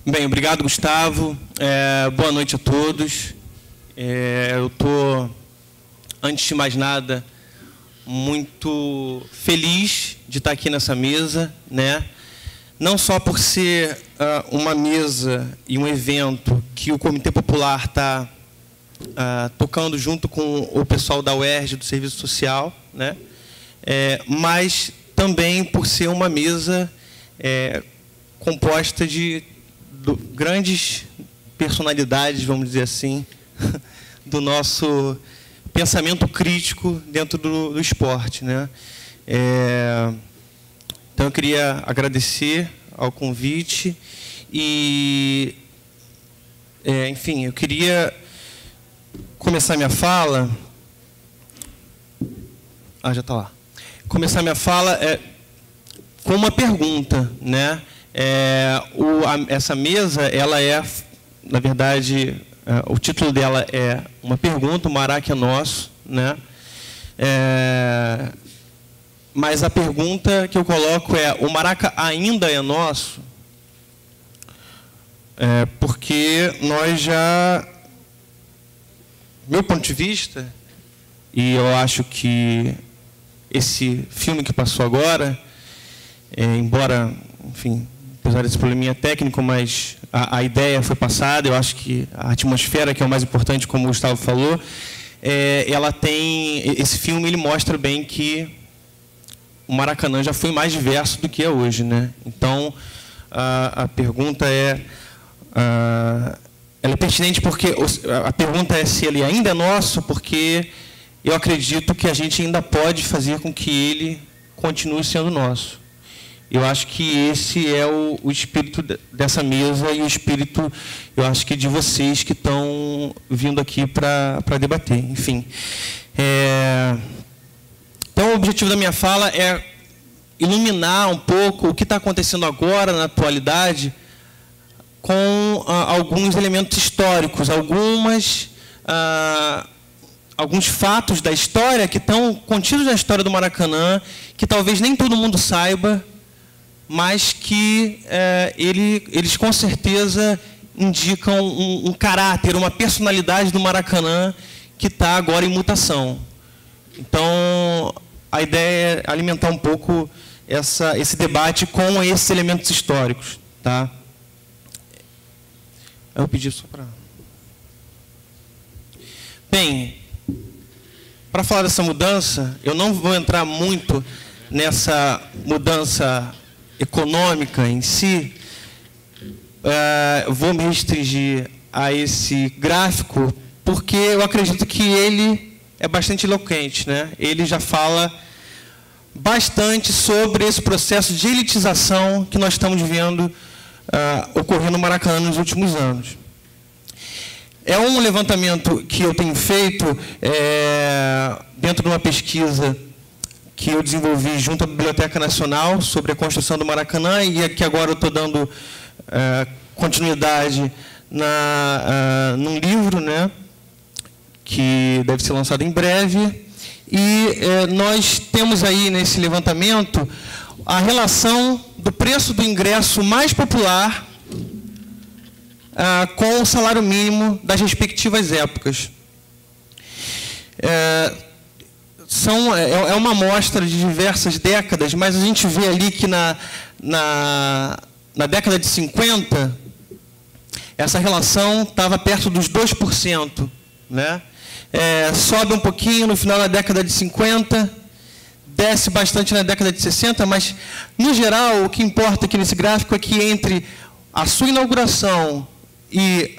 Bem, obrigado, Gustavo. Boa noite a todos. Eu estou, antes de mais nada, muito feliz de estar aqui nessa mesa, né? Não só por ser uma mesa e um evento que o Comitê Popular está tocando junto com o pessoal da UERJ, do Serviço Social, né? Mas também por ser uma mesa composta de grandes personalidades, vamos dizer assim, do nosso pensamento crítico dentro do esporte, né? Então, eu queria agradecer ao convite e, enfim, eu queria começar minha fala... já está lá. Começar minha fala com uma pergunta, né? Essa mesa, ela na verdade, o título dela é uma pergunta, o Maraca é nosso, né? Mas a pergunta que eu coloco é: o Maraca ainda é nosso? Porque nós já, meu ponto de vista, e eu acho que esse filme que passou agora, embora, enfim, apesar desse probleminha técnico, mas a ideia foi passada. Eu acho que a atmosfera, que é o mais importante, como o Gustavo falou, ela tem... Esse filme, ele mostra bem que o Maracanã já foi mais diverso do que é hoje, né? Então, a pergunta ela é pertinente porque... A pergunta é se ele ainda é nosso, porque eu acredito que a gente ainda pode fazer com que ele continue sendo nosso. Eu acho que esse é o espírito dessa mesa e o espírito, eu acho que de vocês que estão vindo aqui para debater. Enfim. Então, o objetivo da minha fala é iluminar um pouco o que está acontecendo agora, na atualidade, com alguns elementos históricos, alguns fatos da história que estão contidos na história do Maracanã, que talvez nem todo mundo saiba, mas que eles com certeza indicam um caráter, uma personalidade do Maracanã que está agora em mutação. Então, a ideia é alimentar um pouco esse debate com esses elementos históricos, tá? Eu pedi só para... Bem, para falar dessa mudança, eu não vou entrar muito nessa mudança econômica em si. Vou me restringir a esse gráfico, porque eu acredito que ele é bastante eloquente, né? Ele já fala bastante sobre esse processo de elitização que nós estamos vendo ocorrendo no Maracanã nos últimos anos. É um levantamento que eu tenho feito dentro de uma pesquisa que eu desenvolvi junto à Biblioteca Nacional sobre a construção do Maracanã, e aqui agora eu estou dando continuidade num livro, né, que deve ser lançado em breve. E nós temos aí nesse levantamento a relação do preço do ingresso mais popular com o salário mínimo das respectivas épocas. É uma amostra de diversas décadas, mas a gente vê ali que na década de 50, essa relação estava perto dos 2%. Né? Sobe um pouquinho no final da década de 50, desce bastante na década de 60, mas, no geral, o que importa aqui nesse gráfico é que entre a sua inauguração e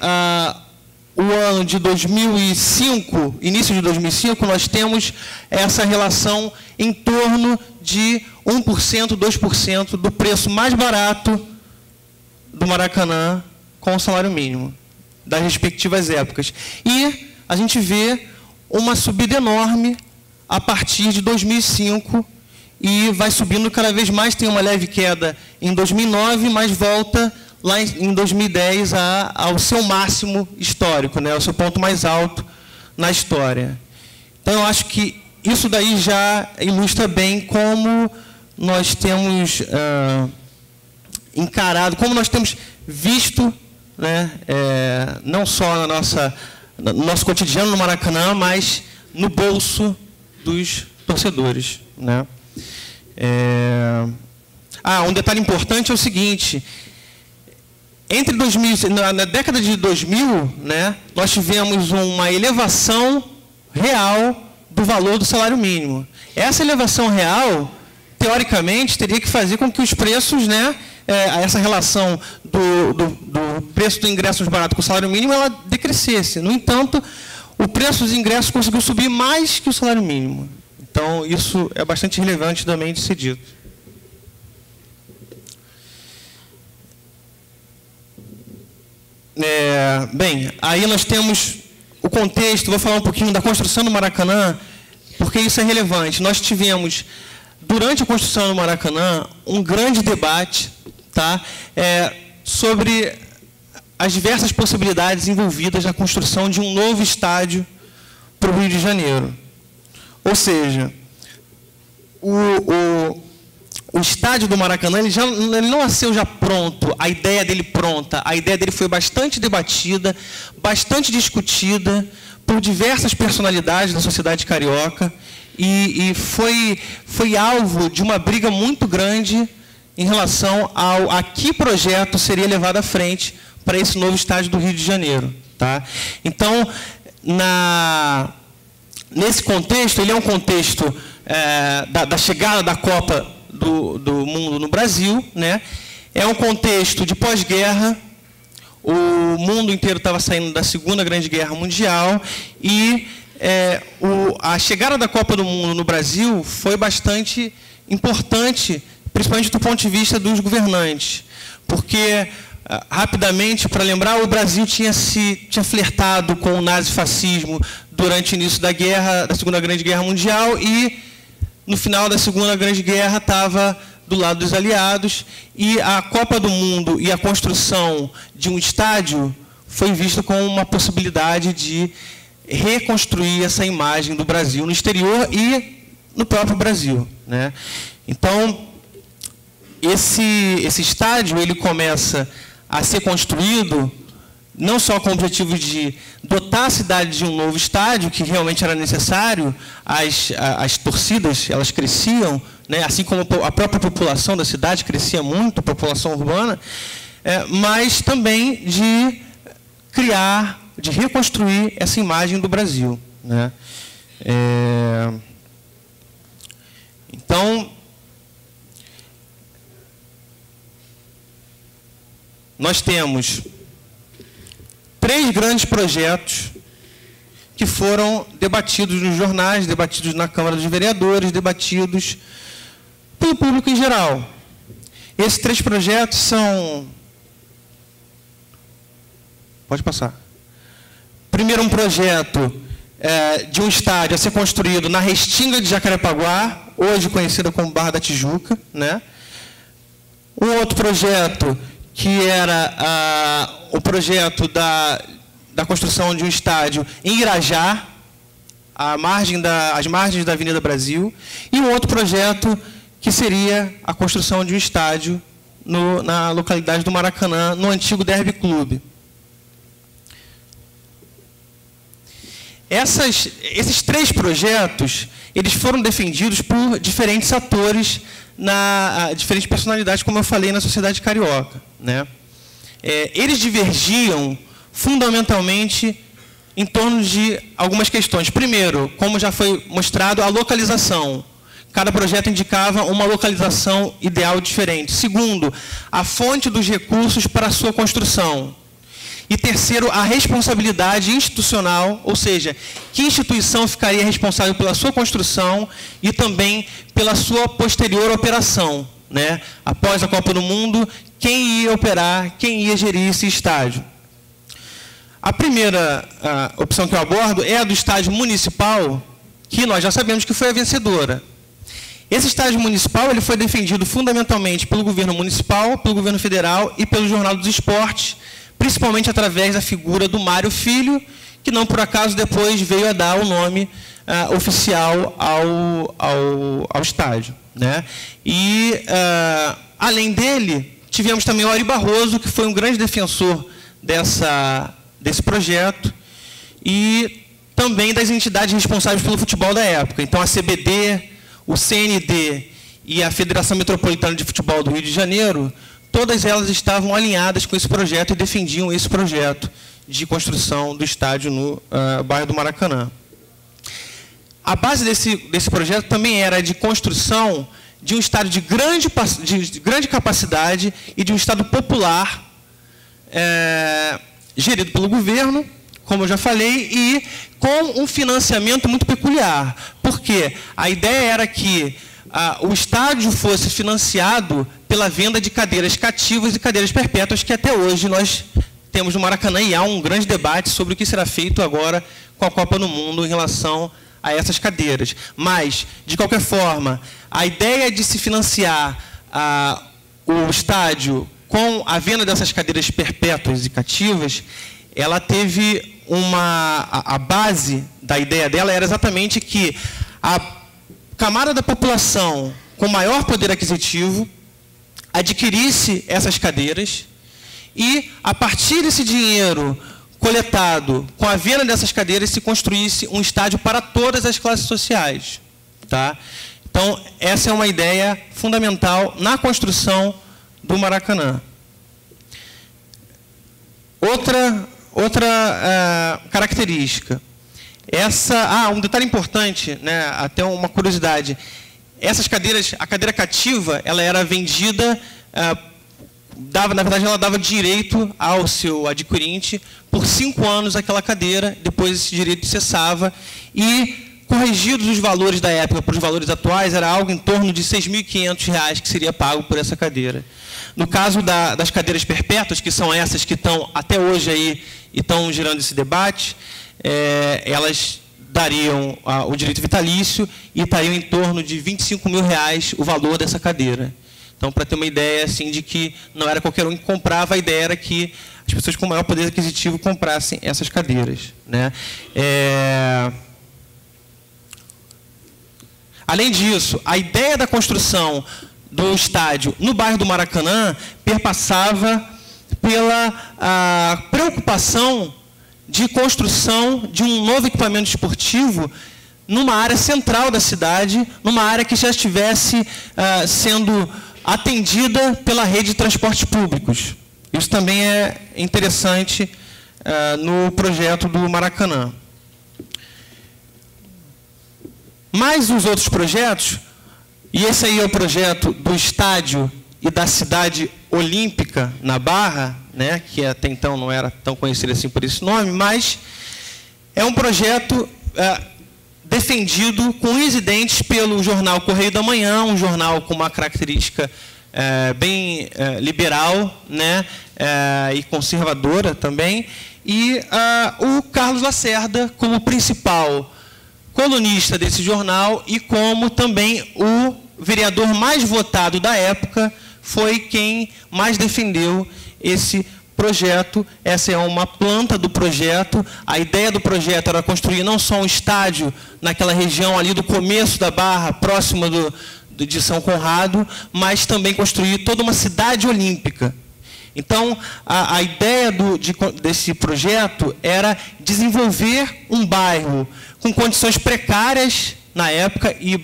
o ano de 2005, início de 2005, nós temos essa relação em torno de 1%, 2% do preço mais barato do Maracanã com o salário mínimo, das respectivas épocas. E a gente vê uma subida enorme a partir de 2005 e vai subindo cada vez mais, tem uma leve queda em 2009, mas volta lá em 2010 ao seu máximo histórico, né, ao seu ponto mais alto na história. Então, eu acho que isso daí já ilustra bem como nós temos encarado, como nós temos visto, né, não só no nosso cotidiano no Maracanã, mas no bolso dos torcedores, né? Um detalhe importante é o seguinte: na década de 2000, né, nós tivemos uma elevação real do valor do salário mínimo. Essa elevação real, teoricamente, teria que fazer com que os preços, né, essa relação do preço do ingresso mais barato com o salário mínimo, ela decrescesse. No entanto, o preço dos ingressos conseguiu subir mais que o salário mínimo. Então, isso é bastante relevante também de ser dito. Bem, aí nós temos o contexto, vou falar um pouquinho da construção do Maracanã, porque isso é relevante. Nós tivemos, durante a construção do Maracanã, um grande debate, tá, sobre as diversas possibilidades envolvidas na construção de um novo estádio para o Rio de Janeiro. Ou seja, o estádio do Maracanã, ele não nasceu já pronto, a ideia dele pronta. A ideia dele foi bastante debatida, bastante discutida por diversas personalidades da sociedade carioca e foi alvo de uma briga muito grande em relação a que projeto seria levado à frente para esse novo estádio do Rio de Janeiro. Tá? Então, nesse contexto, ele é um contexto da chegada da Copa do Mundo no Brasil, né? É um contexto de pós-guerra, o mundo inteiro estava saindo da Segunda Grande Guerra Mundial e a chegada da Copa do Mundo no Brasil foi bastante importante, principalmente do ponto de vista dos governantes, porque, rapidamente, para lembrar, o Brasil tinha flertado com o nazifascismo durante o início da Segunda Grande Guerra Mundial e, no final da Segunda Grande Guerra, estava do lado dos aliados, e a Copa do Mundo e a construção de um estádio foi vista como uma possibilidade de reconstruir essa imagem do Brasil no exterior e no próprio Brasil, né? Então, esse estádio, ele começa a ser construído não só com o objetivo de dotar a cidade de um novo estádio, que realmente era necessário, as torcidas, elas cresciam, né, assim como a própria população da cidade crescia muito, a população urbana, mas também de criar, de reconstruir essa imagem do Brasil, né? Então, nós temos 3 grandes projetos que foram debatidos nos jornais, debatidos na Câmara dos Vereadores, debatidos pelo público em geral. Esses 3 projetos são... Pode passar. Primeiro, um projeto de um estádio a ser construído na Restinga de Jacarepaguá, hoje conhecida como Barra da Tijuca, né? Um outro projeto que era o projeto da construção de um estádio em Irajá, às margens da Avenida Brasil, e um outro projeto que seria a construção de um estádio na localidade do Maracanã, no antigo Derby Clube. Esses 3 projetos, eles foram defendidos por diferentes atores, diferentes personalidades, como eu falei, na sociedade carioca, né? Eles divergiam fundamentalmente em torno de algumas questões. Primeiro, como já foi mostrado, a localização. Cada projeto indicava uma localização ideal diferente. Segundo, a fonte dos recursos para a sua construção. E terceiro, a responsabilidade institucional, ou seja, que instituição ficaria responsável pela sua construção e também pela sua posterior operação, né? Após a Copa do Mundo, quem ia operar, quem ia gerir esse estádio. A primeira opção que eu abordo é a do estádio municipal, que nós já sabemos que foi a vencedora. Esse estádio municipal, ele foi defendido fundamentalmente pelo governo municipal, pelo governo federal e pelo Jornal dos Esportes, principalmente através da figura do Mário Filho, que não por acaso depois veio a dar o nome oficial ao estádio, né? E, além dele, tivemos também o Ari Barroso, que foi um grande defensor desse projeto, e também das entidades responsáveis pelo futebol da época. Então, a CBD, o CND e a Federação Metropolitana de Futebol do Rio de Janeiro, todas elas estavam alinhadas com esse projeto e defendiam esse projeto de construção do estádio no bairro do Maracanã. A base desse projeto também era de construção de um estádio de grande capacidade e de um estádio popular, gerido pelo governo, como eu já falei, e com um financiamento muito peculiar. Porque a ideia era que o estádio fosse financiado pela venda de cadeiras cativas e cadeiras perpétuas, que até hoje nós temos no Maracanã, e há um grande debate sobre o que será feito agora com a Copa do Mundo em relação a essas cadeiras. Mas, de qualquer forma, a ideia de se financiar o estádio com a venda dessas cadeiras perpétuas e cativas, ela teve a base da ideia dela era exatamente que a camada da população com maior poder aquisitivo adquirisse essas cadeiras e, a partir desse dinheiro coletado com a venda dessas cadeiras, se construísse um estádio para todas as classes sociais. Tá? Então, essa é uma ideia fundamental na construção do Maracanã. Outra característica. Um detalhe importante, né, até uma curiosidade. Essas cadeiras, a cadeira cativa, ela era vendida, na verdade, ela dava direito ao seu adquirente por 5 anos aquela cadeira, depois esse direito cessava, e, corrigidos os valores da época para os valores atuais, era algo em torno de R$ 6.500 que seria pago por essa cadeira. No caso das cadeiras perpétuas, que são essas que estão até hoje aí e estão gerando esse debate, elas dariam o direito vitalício e estariam em torno de R$ 25.000 o valor dessa cadeira. Então, para ter uma ideia assim, de que não era qualquer um que comprava, a ideia era que as pessoas com maior poder aquisitivo comprassem essas cadeiras. Né? Além disso, a ideia da construção do estádio no bairro do Maracanã perpassava pela preocupação de construção de um novo equipamento esportivo numa área central da cidade, numa área que já estivesse sendo atendida pela rede de transportes públicos. Isso também é interessante no projeto do Maracanã. Mas os outros projetos, e esse aí é o projeto do estádio e da cidade olímpica na Barra, né, que até então não era tão conhecido assim por esse nome, mas é um projeto defendido com unhas e dentes pelo jornal Correio da Manhã, um jornal com uma característica bem liberal, né, e conservadora também, e o Carlos Lacerda como principal colunista desse jornal e como também o vereador mais votado da época, foi quem mais defendeu esse projeto. Essa é uma planta do projeto. A ideia do projeto era construir não só um estádio naquela região ali do começo da Barra, próxima de São Conrado, mas também construir toda uma cidade olímpica. Então, a ideia desse projeto era desenvolver um bairro com condições precárias na época e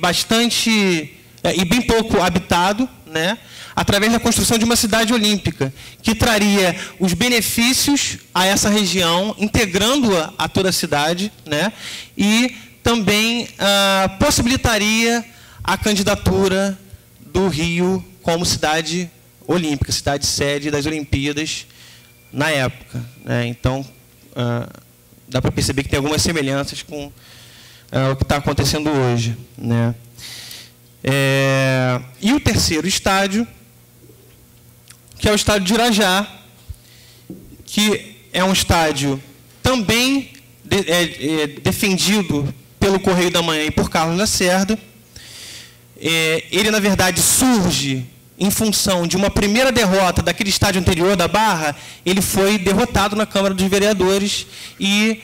bem pouco habitado, né, através da construção de uma cidade olímpica, que traria os benefícios a essa região, integrando-a a toda a cidade, né, e também possibilitaria a candidatura do Rio como cidade olímpica, cidade sede das Olimpíadas na época. Né. Então, dá para perceber que tem algumas semelhanças com o que está acontecendo hoje. Né. E o terceiro estádio, que é o estádio de Irajá, que é um estádio também defendido pelo Correio da Manhã e por Carlos Lacerda. Ele, na verdade, surge em função de uma primeira derrota daquele estádio anterior da Barra. Ele foi derrotado na Câmara dos Vereadores e,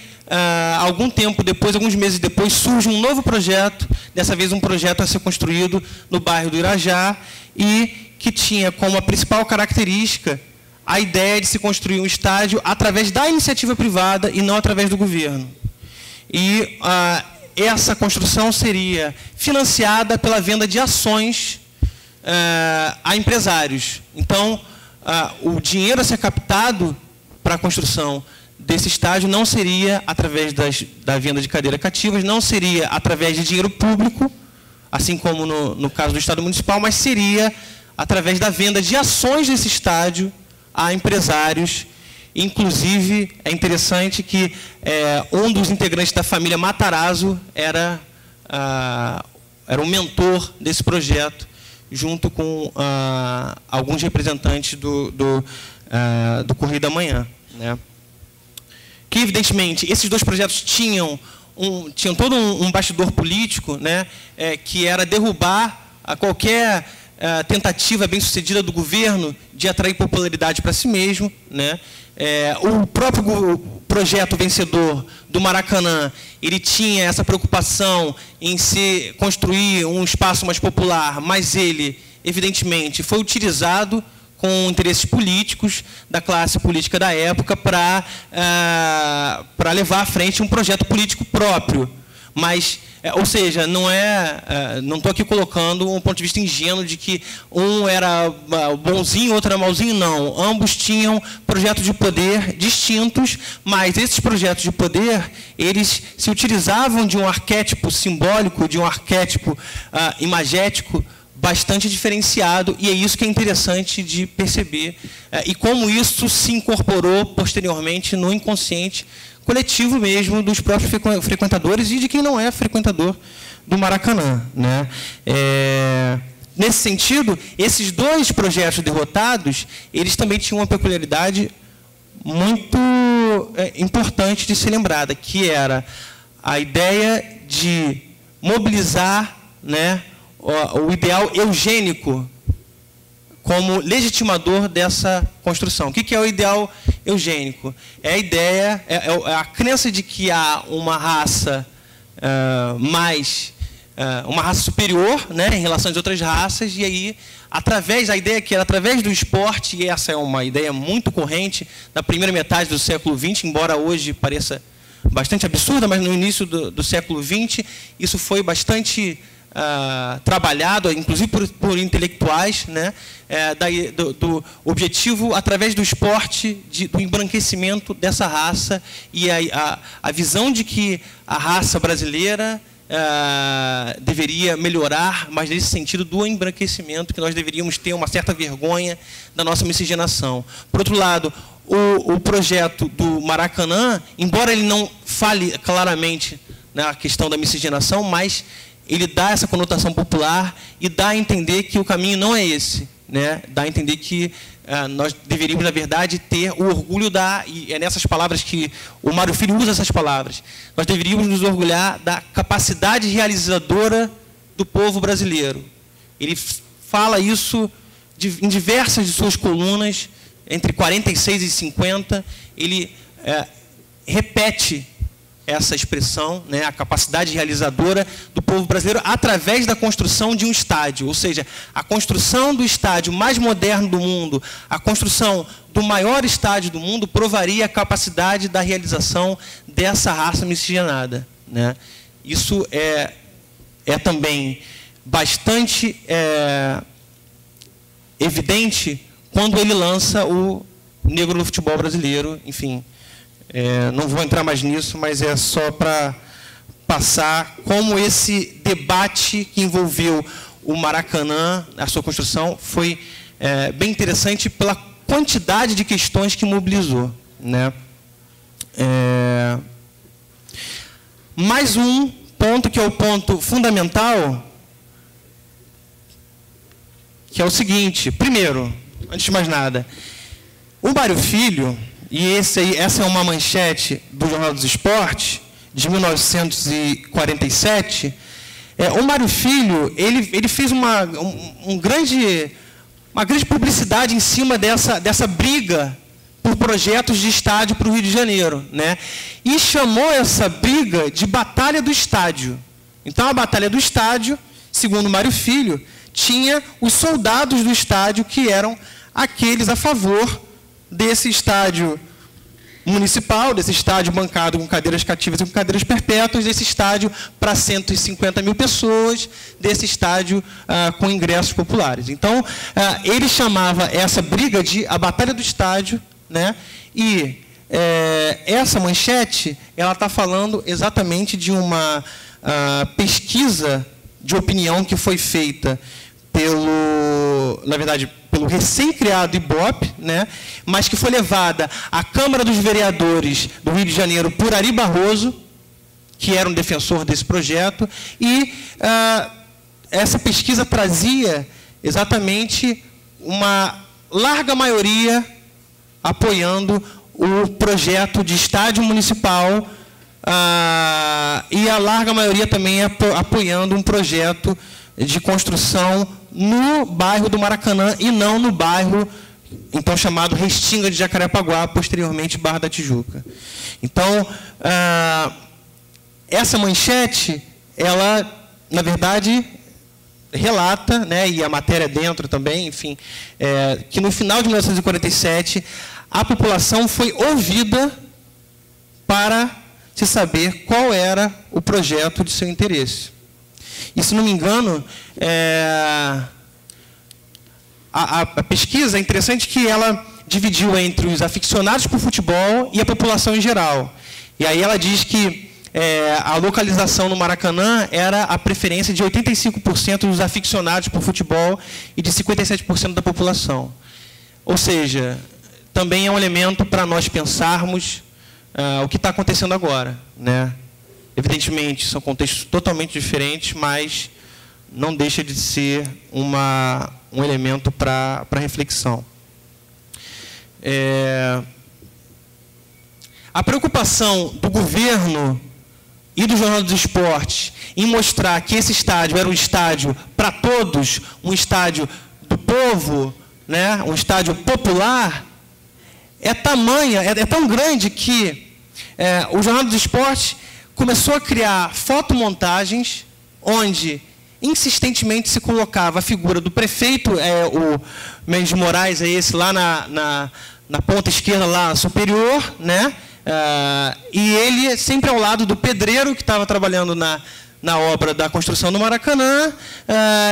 algum tempo depois, alguns meses depois, surge um novo projeto, dessa vez um projeto a ser construído no bairro do Irajá, e que tinha como a principal característica a ideia de se construir um estádio através da iniciativa privada e não através do governo. E essa construção seria financiada pela venda de ações a empresários. Então, o dinheiro a ser captado para a construção desse estádio não seria através da venda de cadeiras cativas, não seria através de dinheiro público, assim como no caso do Estado Municipal, mas seria através da venda de ações desse estádio a empresários. Inclusive, é interessante que um dos integrantes da família Matarazzo era um mentor desse projeto, junto com alguns representantes do Correio da Manhã, né? Que, evidentemente, esses dois projetos tinham todo um bastidor político, né, que era derrubar qualquer tentativa bem-sucedida do governo de atrair popularidade para si mesmo, né? O próprio projeto vencedor do Maracanã, ele tinha essa preocupação em se construir um espaço mais popular, mas ele, evidentemente, foi utilizado com interesses políticos da classe política da época para levar à frente um projeto político próprio. Mas, ou seja, não estou aqui colocando um ponto de vista ingênuo de que um era bonzinho, outro era malzinho, não. Ambos tinham projetos de poder distintos, mas esses projetos de poder, eles se utilizavam de um arquétipo simbólico, de um arquétipo imagético, bastante diferenciado, e é isso que é interessante de perceber, e como isso se incorporou posteriormente no inconsciente coletivo mesmo dos próprios frequentadores e de quem não é frequentador do Maracanã, né? Nesse sentido, esses dois projetos derrotados, eles também tinham uma peculiaridade muito importante de ser lembrada, que era a ideia de mobilizar, né, o ideal eugênico como legitimador dessa construção. O que é o ideal eugênico? É a ideia, é a crença de que há uma raça uma raça superior, né, em relação às outras raças, e aí, a ideia que era através do esporte, e essa é uma ideia muito corrente na primeira metade do século XX, embora hoje pareça bastante absurda, mas no início do século XX, isso foi bastante trabalhado, inclusive por intelectuais, né, do objetivo, através do esporte, do embranquecimento dessa raça, e a visão de que a raça brasileira deveria melhorar, mas nesse sentido do embranquecimento, que nós deveríamos ter uma certa vergonha da nossa miscigenação. Por outro lado, o projeto do Maracanã, embora ele não fale claramente na questão da miscigenação, mas ele dá essa conotação popular e dá a entender que o caminho não é esse, né? Dá a entender que nós deveríamos, na verdade, ter o orgulho e é nessas palavras que o Mário Filho usa essas palavras, nós deveríamos nos orgulhar da capacidade realizadora do povo brasileiro. Ele fala isso em diversas de suas colunas, entre 46 e 50, ele repete essa expressão, né, a capacidade realizadora do povo brasileiro através da construção de um estádio, ou seja, a construção do estádio mais moderno do mundo, a construção do maior estádio do mundo provaria a capacidade da realização dessa raça miscigenada, né? Isso é também bastante evidente quando ele lança o Negro no Futebol Brasileiro, enfim. Não vou entrar mais nisso, mas é só para passar como esse debate que envolveu o Maracanã, a sua construção, foi bem interessante pela quantidade de questões que mobilizou, né? Mais um ponto, que é o ponto fundamental, que é o seguinte: primeiro, antes de mais nada, o Mário Filho, e essa é uma manchete do Jornal dos Esportes, de 1947, o Mário Filho, ele fez uma grande publicidade em cima dessa briga por projetos de estádio para o Rio de Janeiro, né? E chamou essa briga de Batalha do Estádio. Então, a Batalha do Estádio, segundo Mário Filho, tinha os soldados do estádio, que eram aqueles a favor desse estádio municipal, desse estádio bancado com cadeiras cativas e com cadeiras perpétuas, desse estádio para 150 mil pessoas, desse estádio com ingressos populares. Então, ele chamava essa briga de a Batalha do Estádio, né? E essa manchete, ela está falando exatamente de uma pesquisa de opinião que foi feita pelo recém-criado IBOP, né, mas que foi levada à Câmara dos Vereadores do Rio de Janeiro por Ari Barroso, que era um defensor desse projeto, e essa pesquisa trazia exatamente uma larga maioria apoiando o projeto de estádio municipal e a larga maioria também apoiando um projeto de construção no bairro do Maracanã e não no bairro, então, chamado Restinga de Jacarepaguá, posteriormente Barra da Tijuca. Então, essa manchete, ela, na verdade, relata, né, e a matéria dentro também, enfim, que no final de 1947, a população foi ouvida para se saber qual era o projeto de seu interesse. E, se não me engano, a pesquisa é interessante que ela dividiu entre os aficionados por futebol e a população em geral. E aí ela diz que a localização no Maracanã era a preferência de 85% dos aficionados por futebol e de 57% da população. Ou seja, também é um elemento para nós pensarmos o que está acontecendo agora, né? Evidentemente, são contextos totalmente diferentes, mas não deixa de ser um elemento para reflexão. A preocupação do governo e do Jornal dos Esportes em mostrar que esse estádio era um estádio para todos, um estádio do povo, né, um estádio popular, é tão grande que o Jornal dos Esportes começou a criar fotomontagens onde insistentemente se colocava a figura do prefeito, o Mendes de Moraes, esse lá na ponta esquerda, lá superior, né? E ele sempre ao lado do pedreiro que estava trabalhando na obra da construção do Maracanã,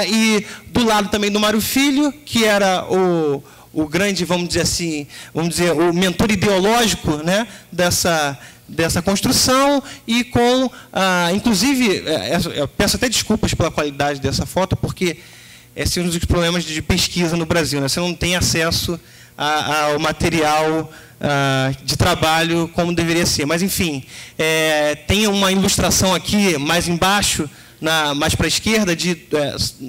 e do lado também do Mário Filho, que era o grande, vamos dizer, o mentor ideológico, né, dessa construção, e com, inclusive, eu peço até desculpas pela qualidade dessa foto, porque esse é um dos problemas de pesquisa no Brasil, né? Você não tem acesso ao material de trabalho como deveria ser. Mas, enfim, tem uma ilustração aqui, mais embaixo, mais para a esquerda,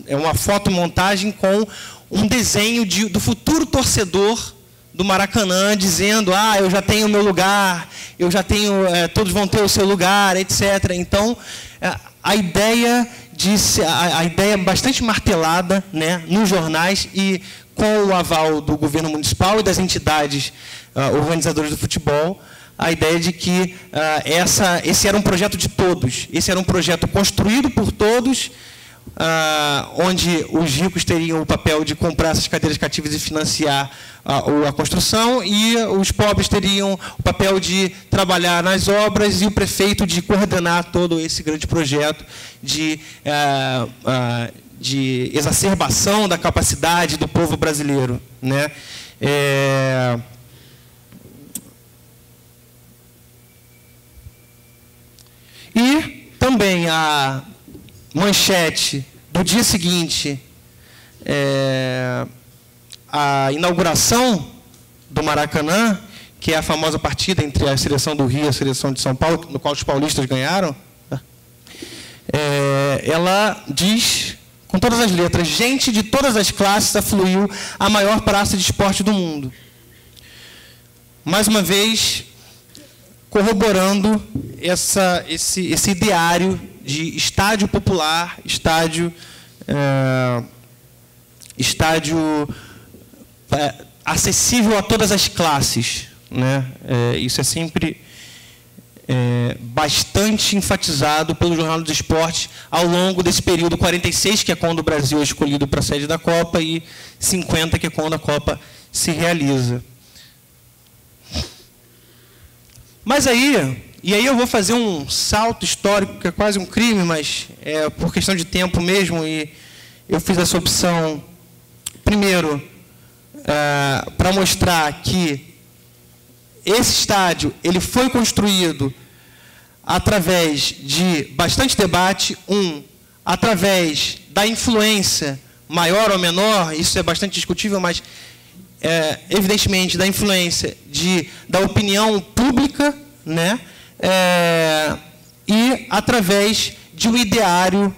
é uma fotomontagem com um desenho do futuro torcedor do Maracanã, dizendo, eu já tenho o meu lugar, eu já tenho, todos vão ter o seu lugar, etc. Então, a ideia bastante martelada, né, nos jornais e com o aval do governo municipal e das entidades organizadoras do futebol, a ideia de que esse era um projeto de todos, esse era um projeto construído por todos, onde os ricos teriam o papel de comprar essas cadeiras cativas e financiar a construção, e os pobres teriam o papel de trabalhar nas obras, e o prefeito de coordenar todo esse grande projeto de exacerbação da capacidade do povo brasileiro, né? E também a manchete do dia seguinte, a inauguração do Maracanã, que é a famosa partida entre a seleção do Rio e a seleção de São Paulo, no qual os paulistas ganharam, ela diz, com todas as letras, gente de todas as classes afluiu à maior praça de esporte do mundo. Mais uma vez, corroborando esse ideário de estádio popular, estádio acessível a todas as classes, né? Isso é sempre bastante enfatizado pelo Jornal dos Esportes ao longo desse período 46, que é quando o Brasil é escolhido para a sede da Copa, e 50, que é quando a Copa se realiza. Mas aí eu vou fazer um salto histórico, que é quase um crime, mas é por questão de tempo mesmo, e eu fiz essa opção, primeiro, para mostrar que esse estádio ele foi construído através de bastante debate, através da influência maior ou menor, isso é bastante discutível, mas evidentemente da influência da opinião pública, né? E através de um ideário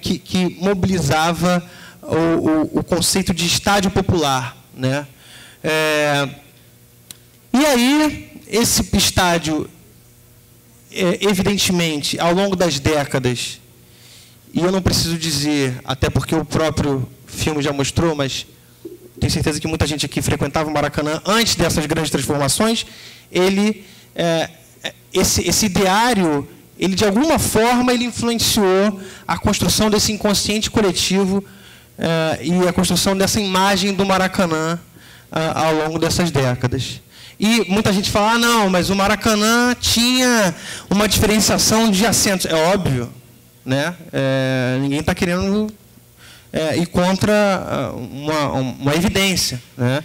que mobilizava o conceito de estádio popular, né? E aí, esse estádio, evidentemente, ao longo das décadas, e eu não preciso dizer, até porque o próprio filme já mostrou, mas tenho certeza que muita gente aqui frequentava o Maracanã antes dessas grandes transformações, esse ideário, ele de alguma forma ele influenciou a construção desse inconsciente coletivo e a construção dessa imagem do Maracanã ao longo dessas décadas. E muita gente fala, não, mas o Maracanã tinha uma diferenciação de assentos. É óbvio, né? Ninguém está querendo ir contra uma evidência, né?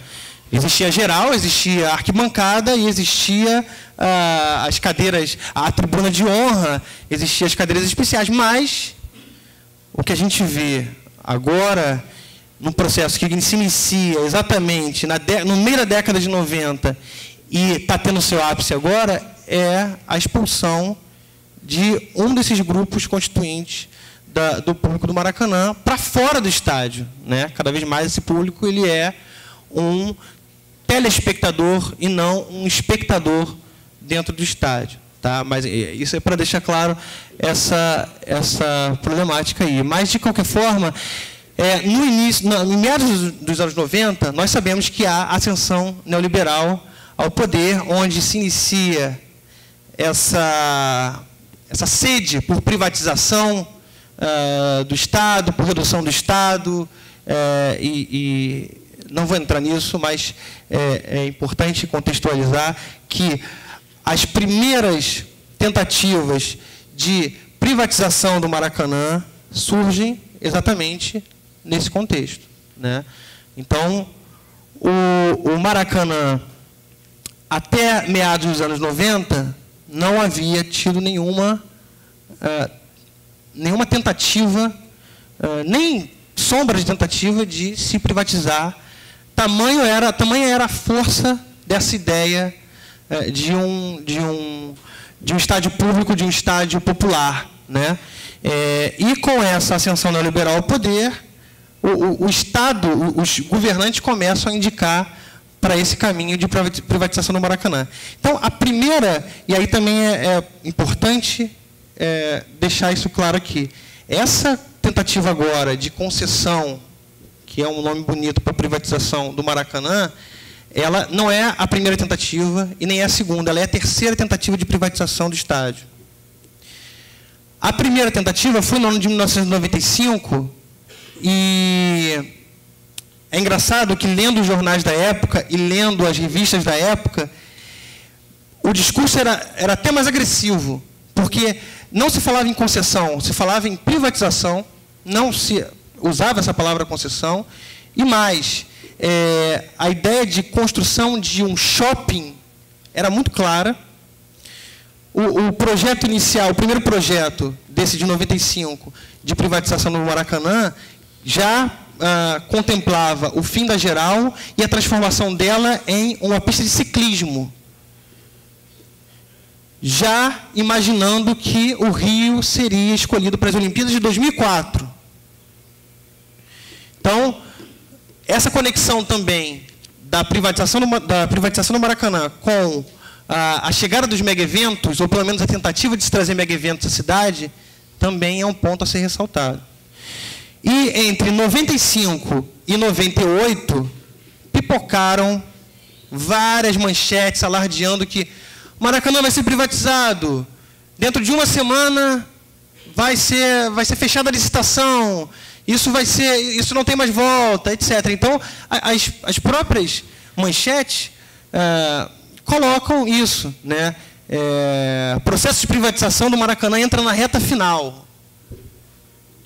Existia geral, existia arquibancada e existia as cadeiras, a tribuna de honra, existiam as cadeiras especiais, mas o que a gente vê agora, num processo que se inicia exatamente no meio da década de 90 e está tendo seu ápice agora, é a expulsão de um desses grupos constituintes do público do Maracanã para fora do estádio, né? Cada vez mais esse público ele é um telespectador e não um espectador dentro do estádio, tá? Mas isso é para deixar claro essa problemática aí. Mas, de qualquer forma, no meados dos anos 90, nós sabemos que há ascensão neoliberal ao poder, onde se inicia essa sede por privatização do Estado, por redução do Estado, e não vou entrar nisso, mas é importante contextualizar que as primeiras tentativas de privatização do Maracanã surgem exatamente nesse contexto, né? Então, o Maracanã, até meados dos anos 90, não havia tido nenhuma tentativa, nem sombra de tentativa de se privatizar. Tamanha era a força dessa ideia de um estádio público, de um estádio popular, né? E com essa ascensão neoliberal ao poder, o Estado, os governantes começam a indicar para esse caminho de privatização do Maracanã. Então, a primeira, e aí também é importante deixar isso claro aqui, essa tentativa agora de concessão, que é um nome bonito para a privatização do Maracanã, ela não é a primeira tentativa e nem é a segunda, ela é a terceira tentativa de privatização do estádio. A primeira tentativa foi no ano de 1995, e é engraçado que, lendo os jornais da época e lendo as revistas da época, o discurso era até mais agressivo, porque não se falava em concessão, se falava em privatização, não se usava essa palavra concessão, e mais, a ideia de construção de um shopping era muito clara. O projeto inicial, o primeiro projeto desse de 95, de privatização do Maracanã, já contemplava o fim da geral e a transformação dela em uma pista de ciclismo, já imaginando que o Rio seria escolhido para as Olimpíadas de 2004. Então, essa conexão também da privatização do Maracanã com a chegada dos mega-eventos, ou pelo menos a tentativa de se trazer mega-eventos à cidade, também é um ponto a ser ressaltado. E entre 95 e 98, pipocaram várias manchetes alardeando que Maracanã vai ser privatizado. Dentro de uma semana vai ser fechada a licitação. Isso não tem mais volta, etc. Então, as próprias manchetes colocam isso, né? Processo de privatização do Maracanã entra na reta final.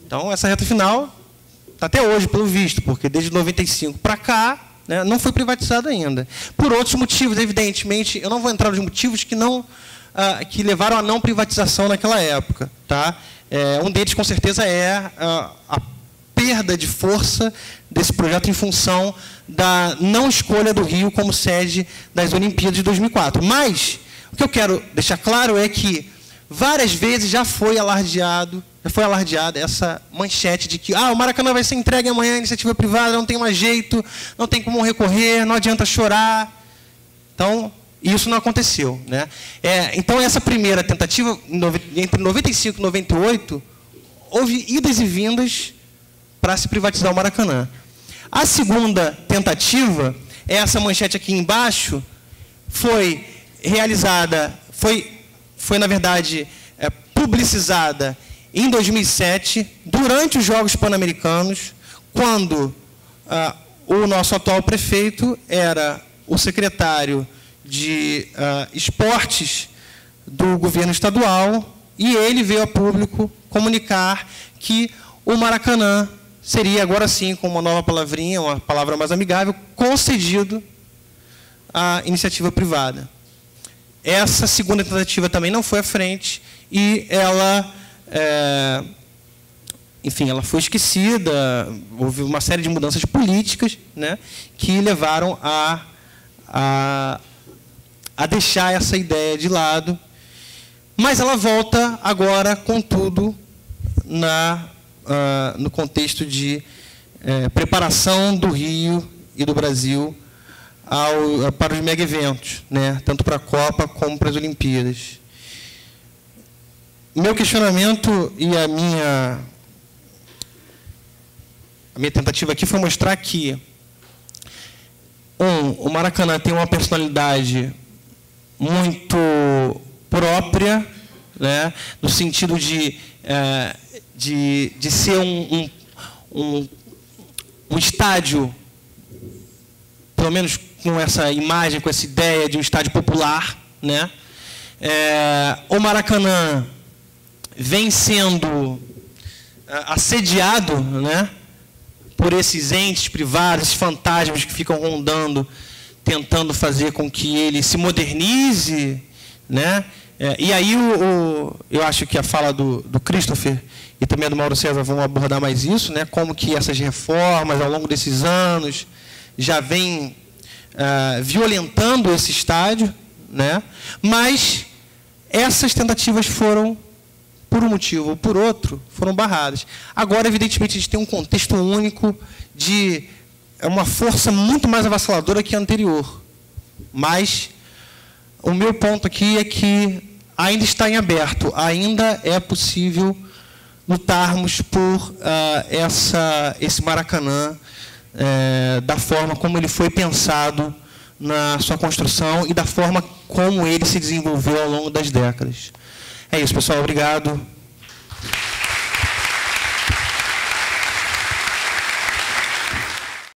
Então, essa reta final está até hoje, pelo visto, porque desde 95 para cá, né, não foi privatizado ainda. Por outros motivos, evidentemente, eu não vou entrar nos motivos que levaram à não privatização naquela época. Tá? Um deles, com certeza, é a perda de força desse projeto em função da não escolha do Rio como sede das Olimpíadas de 2004. Mas, o que eu quero deixar claro é que várias vezes já foi alardeada essa manchete de que o Maracanã vai ser entregue amanhã à iniciativa privada, não tem mais jeito, não tem como recorrer, não adianta chorar. Então, isso não aconteceu. Né? Então, essa primeira tentativa, entre 95 e 98, houve idas e vindas para se privatizar o Maracanã. A segunda tentativa, essa manchete aqui embaixo, foi realizada, foi na verdade, publicizada em 2007, durante os Jogos Pan-Americanos, quando o nosso atual prefeito era o secretário de esportes do governo estadual, e ele veio a público comunicar que o Maracanã seria, agora sim, com uma nova palavrinha, uma palavra mais amigável, concedido à iniciativa privada. Essa segunda tentativa também não foi à frente e ela, enfim, ela foi esquecida. Houve uma série de mudanças políticas, né, que levaram a deixar essa ideia de lado. Mas ela volta agora, contudo, no contexto de preparação do Rio e do Brasil para os mega-eventos, né? Tanto para a Copa como para as Olimpíadas. Meu questionamento e a minha tentativa aqui foi mostrar que o Maracanã tem uma personalidade muito própria, né? No sentido de ser um estádio, pelo menos com essa imagem, com essa ideia de um estádio popular, né? O Maracanã vem sendo assediado, né, por esses entes privados, esses fantasmas que ficam rondando, tentando fazer com que ele se modernize, né? E aí eu acho que a fala do Christopher e também do Mauro César vão abordar mais isso, né? Como que essas reformas, ao longo desses anos, já vêm violentando esse estádio, né? Mas essas tentativas foram, por um motivo ou por outro, foram barradas. Agora, evidentemente, a gente tem um contexto único de uma força muito mais avassaladora que a anterior. Mas o meu ponto aqui é que ainda está em aberto, ainda é possível lutarmos por esse Maracanã da forma como ele foi pensado na sua construção e da forma como ele se desenvolveu ao longo das décadas. É isso, pessoal. Obrigado.